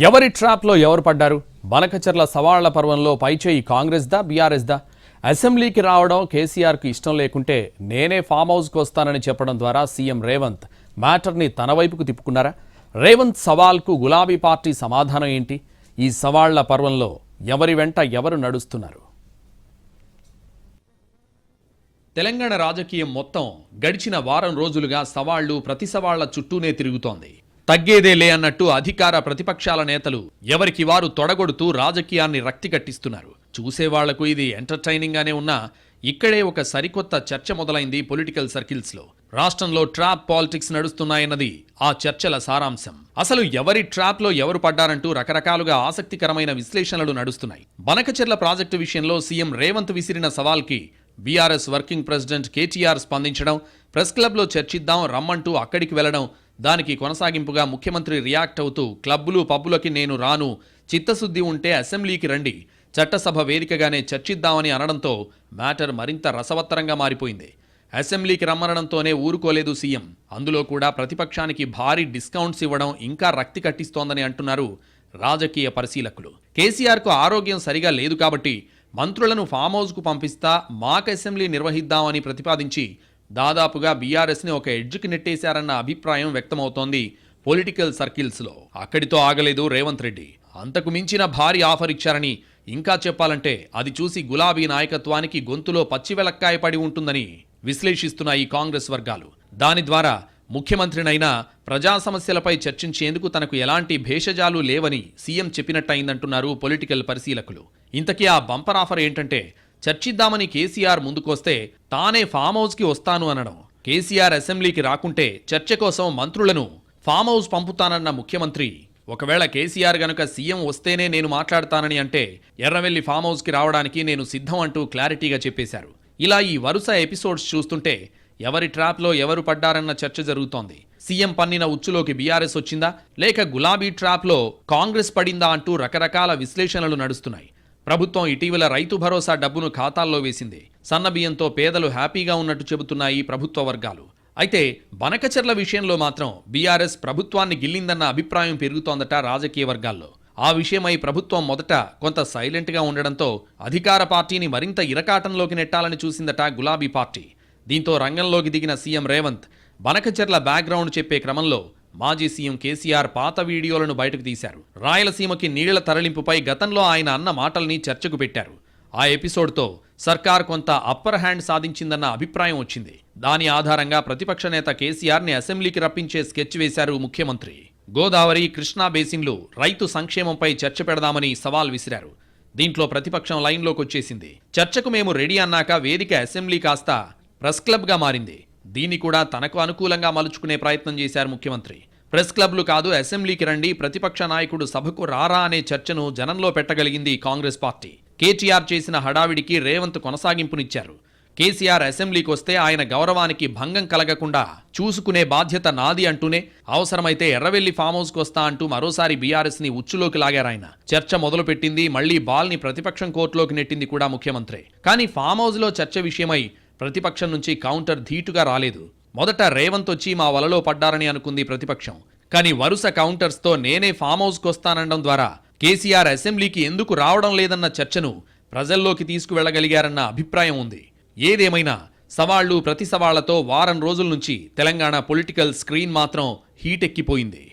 ఎవరి ట్రాప్లో ఎవరు పడ్డారు? బనకచర్ల సవాళ్ల పర్వంలో పైచేయి కాంగ్రెస్దా బీఆర్ఎస్దా? అసెంబ్లీకి రావడం కేసీఆర్కు ఇష్టం లేకుంటే నేనే ఫామ్ హౌస్కి వస్తానని చెప్పడం ద్వారా సీఎం రేవంత్ మ్యాటర్ని తన వైపుకు తిప్పుకున్నారా? రేవంత్ సవాల్కు గులాబీ పార్టీ సమాధానం ఏంటి? ఈ సవాళ్ల పర్వంలో ఎవరి వెంట ఎవరు నడుస్తున్నారు? తెలంగాణ రాజకీయం మొత్తం గడిచిన వారం రోజులుగా సవాళ్లు ప్రతి సవాళ్ల చుట్టూనే తిరుగుతోంది. తగ్గేదేలే అన్నట్టు అధికార ప్రతిపక్షాల నేతలు ఎవరికి వారు తొడగొడుతూ రాజకీయాన్ని రక్తి కట్టిస్తున్నారు. చూసేవాళ్లకు ఇది ఎంటర్టైనింగ్ గానే ఉన్నా ఇక్కడే ఒక సరికొత్త చర్చ మొదలైంది పొలిటికల్ సర్కిల్స్లో. రాష్ట్రంలో ట్రాప్ పాలిటిక్స్ నడుస్తున్నాయన్నది ఆ చర్చల సారాంశం. అసలు ఎవరి ట్రాప్లో ఎవరు పడ్డారంటూ రకరకాలుగా ఆసక్తికరమైన విశ్లేషణలు నడుస్తున్నాయి. బనకచెర్ల ప్రాజెక్టు విషయంలో సీఎం రేవంత్ విసిరిన సవాల్కి బీఆర్ఎస్ వర్కింగ్ ప్రెసిడెంట్ కేటీఆర్ స్పందించడం, ప్రెస్ క్లబ్లో చర్చిద్దాం రమ్మంటూ అక్కడికి వెళ్లడం, దానికి కొనసాగింపుగా ముఖ్యమంత్రి రియాక్ట్ అవుతూ క్లబ్బులు పబ్బులకి నేను రాను, చిత్తశుద్ధి ఉంటే అసెంబ్లీకి రండి, చట్టసభ వేదికగానే చర్చిద్దామని అనడంతో మ్యాటర్ మరింత రసవత్తరంగా మారిపోయింది. అసెంబ్లీకి రమ్మనడంతోనే ఊరుకోలేదు సీఎం. అందులో కూడా ప్రతిపక్షానికి భారీ డిస్కౌంట్స్ ఇవ్వడం ఇంకా రక్తి కట్టిస్తోందని అంటున్నారు రాజకీయ పరిశీలకులు. కేసీఆర్కు ఆరోగ్యం సరిగా లేదు కాబట్టి మంత్రులను ఫామ్ హౌస్కు పంపిస్తా, మాక్ అసెంబ్లీ నిర్వహిద్దామని ప్రతిపాదించి దాదాపుగా బీఆర్ఎస్ని ఒక ఎడ్జ్కి నెట్టేశారన్న అభిప్రాయం వ్యక్తమవుతోంది పొలిటికల్ సర్కిల్స్లో. అక్కడితో ఆగలేదు రేవంత్ రెడ్డి. అంతకు మించిన భారీ ఆఫర్ ఇచ్చారని, ఇంకా చెప్పాలంటే అది చూసి గులాబీ నాయకత్వానికి గొంతులో పచ్చివెలక్కాయ పడి ఉంటుందని విశ్లేషిస్తున్నాయి కాంగ్రెస్ వర్గాలు. దాని ద్వారా ముఖ్యమంత్రినైనా ప్రజా సమస్యలపై చర్చించేందుకు తనకు ఎలాంటి భేషజాలు లేవని సీఎం చెప్పినట్టయిందంటున్నారు పొలిటికల్ పరిశీలకులు. ఇంతకీ ఆ బంపర్ ఆఫర్ ఏంటంటే, చర్చిద్దామని కేసీఆర్ ముందుకొస్తే తానే ఫామ్ హౌస్కి వస్తాను అనడం. కేసీఆర్ అసెంబ్లీకి రాకుంటే చర్చ కోసం మంత్రులను ఫామ్ హౌస్ పంపుతానన్న ముఖ్యమంత్రి, ఒకవేళ కేసీఆర్ గనుక సీఎం వస్తేనే నేను మాట్లాడతానని అంటే ఎర్రవెల్లి ఫామ్ హౌస్కి రావడానికి నేను సిద్ధం అంటూ క్లారిటీగా చెప్పేశారు. ఇలా ఈ వరుస ఎపిసోడ్స్ చూస్తుంటే ఎవరి ట్రాప్లో ఎవరు పడ్డారన్న చర్చ జరుగుతోంది. సీఎం పన్నిన ఉచ్చులోకి బీఆర్ఎస్ వచ్చిందా, లేక గులాబీ ట్రాప్లో కాంగ్రెస్ పడిందా అంటూ రకరకాల విశ్లేషణలు నడుస్తున్నాయి. ప్రభుత్వం ఇటీవల రైతు భరోసా డబ్బును ఖాతాల్లో వేసింది. సన్నబియ్యంతో పేదలు హ్యాపీగా ఉన్నట్టు చెబుతున్నాయి ప్రభుత్వ వర్గాలు. అయితే బనకచెర్ల విషయంలో మాత్రం బీఆర్ఎస్ ప్రభుత్వాన్ని గిల్లిందన్న అభిప్రాయం పెరుగుతోందట రాజకీయ వర్గాల్లో. ఆ విషయమై ప్రభుత్వం మొదట కొంత సైలెంట్గా ఉండడంతో అధికార పార్టీని మరింత ఇరకాటంలోకి నెట్టాలని చూసిందట గులాబీ పార్టీ. దీంతో రంగంలోకి దిగిన సీఎం రేవంత్ బనకచెర్ల బ్యాక్గ్రౌండ్ చెప్పే క్రమంలో మాజీ సీఎం కేసీఆర్ పాత వీడియోలను బయటకు తీశారు. రాయలసీమకి నీళ్ల తరలింపుపై గతంలో ఆయన అన్న మాటల్ని చర్చకు పెట్టారు. ఆ ఎపిసోడ్తో సర్కార్ కొంత అప్పర్ హ్యాండ్ సాధించిందన్న అభిప్రాయం వచ్చింది. దాని ఆధారంగా ప్రతిపక్ష నేత కేసీఆర్ని అసెంబ్లీకి రప్పించే స్కెచ్ వేశారు ముఖ్యమంత్రి. గోదావరి, కృష్ణా బేసిన్లు రైతు సంక్షేమంపై చర్చ పెడదామని సవాల్ విసిరారు. దీంట్లో ప్రతిపక్షం లైన్లోకి వచ్చేసింది. చర్చకు మేము రెడీ అన్నాక వేదిక అసెంబ్లీ కాస్త ప్రెస్ క్లబ్గా మారింది. దీన్ని కూడా తనకు అనుకూలంగా మలుచుకునే ప్రయత్నం చేశారు ముఖ్యమంత్రి. ప్రెస్ క్లబ్లు కాదు, అసెంబ్లీకి రండి, ప్రతిపక్ష నాయకుడు సభకు రారా అనే చర్చను జనంలో పెట్టగలిగింది కాంగ్రెస్ పార్టీ. కేటీఆర్ చేసిన హడావిడికి రేవంత్ కొనసాగింపునిచ్చారు. కేసీఆర్ అసెంబ్లీకి వస్తే ఆయన గౌరవానికి భంగం కలగకుండా చూసుకునే బాధ్యత నాది అంటూనే అవసరమైతే ఎర్రవెల్లి ఫామ్ హౌస్కి వస్తా అంటూ మరోసారి బీఆర్ఎస్ని ఉచ్చులోకి లాగారాయన. చర్చ మొదలుపెట్టింది, మళ్లీ బాల్ని ప్రతిపక్షం కోర్టులోకి నెట్టింది కూడా ముఖ్యమంత్రి. కానీ ఫామ్ హౌస్లో చర్చ విషయమై ప్రతిపక్షం నుంచి కౌంటర్ ధీటుగా రాలేదు. మొదట రేవంత్ వచ్చి మా వలలో పడ్డారని అనుకుంది ప్రతిపక్షం. కానీ వరుస కౌంటర్స్తో నేనే ఫామ్ హౌస్కి వస్తానడం ద్వారా కేసీఆర్ అసెంబ్లీకి ఎందుకు రావడం లేదన్న చర్చను ప్రజల్లోకి తీసుకువెళ్లగలిగారన్న అభిప్రాయం ఉంది. ఏదేమైనా సవాళ్లు ప్రతి సవాళ్లతో వారం రోజుల నుంచి తెలంగాణ పొలిటికల్ స్క్రీన్ మాత్రం హీటెక్కిపోయింది.